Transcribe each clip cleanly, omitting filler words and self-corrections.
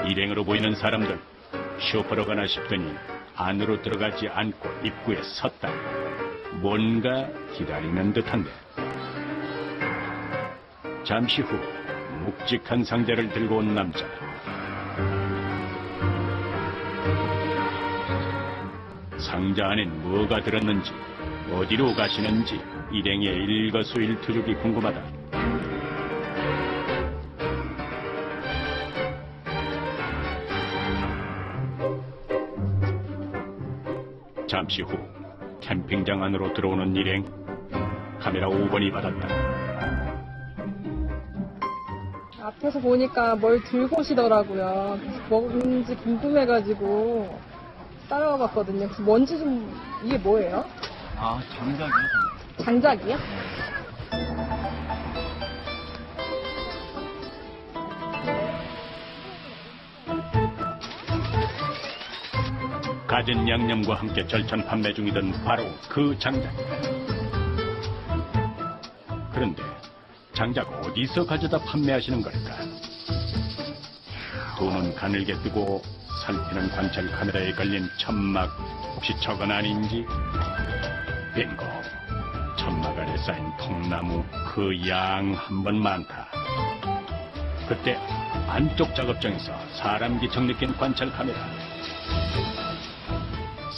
일행으로 보이는 사람들 쇼퍼로 가나 싶더니 안으로 들어가지 않고 입구에 섰다. 뭔가 기다리는 듯한데. 잠시 후 묵직한 상자를 들고 온 남자. 상자 안엔 뭐가 들었는지, 어디로 가시는지 일행의 일거수일투족이 궁금하다. 잠시 후 캠핑장 안으로 들어오는 일행. 카메라 5번이 받았다. 앞에서 보니까 뭘 들고 오시더라고요. 그래서 뭔지 궁금해가지고 따라와 봤거든요. 그래서 뭔지 좀, 이게 뭐예요? 아, 장작이요? 장작이요? 갖은 양념과 함께 절찬 판매 중이던 바로 그 장작. 그런데 장작 어디서 가져다 판매하시는 걸까? 두 눈 가늘게 뜨고 살피는 관찰 카메라에 걸린 천막, 혹시 저건 아닌지? 빙고! 천막 아래 쌓인 통나무 그 양 한 번 많다. 그때 안쪽 작업장에서 사람 기척 느낀 관찰 카메라.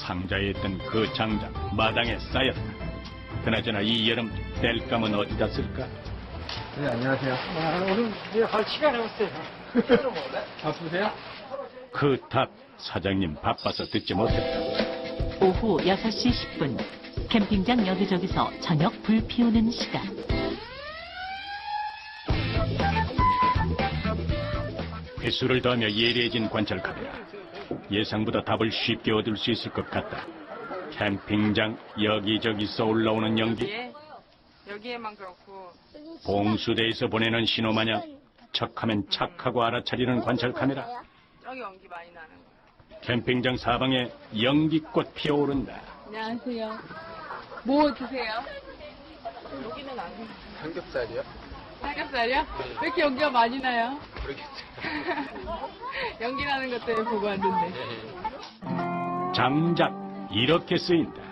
상자에 있던 그 장작 마당에 쌓였다. 그나저나 이 여름 땔감은 어디다 쓸까? 네, 안녕하세요. 오늘 이제 갈 시간이 없어요. 바쁘세요? 그 답 사장님 바빠서 듣지 못했다. 오후 6시 10분 캠핑장 여기저기서 저녁 불 피우는 시간. 횟수를 더하며 예리해진 관찰 카메라. 예상보다 답을 쉽게 얻을 수 있을 것 같다. 캠핑장 여기저기서 올라오는 연기. 여기에만 그렇고. 봉수대에서 보내는 신호마냥 척하면 착하고 알아차리는 관찰 카메라. 저기 연기 많이 나는 거. 캠핑장 사방에 연기꽃 피어오른다. 안녕하세요. 뭐 드세요? 여기는 안 해. 삼겹살이요? 삼겹살이요? 왜 이렇게 연기가 많이 나요? 모르겠어요. 연기 나는 것 때문에 보고 왔는데. 장작 이렇게 쓰인다.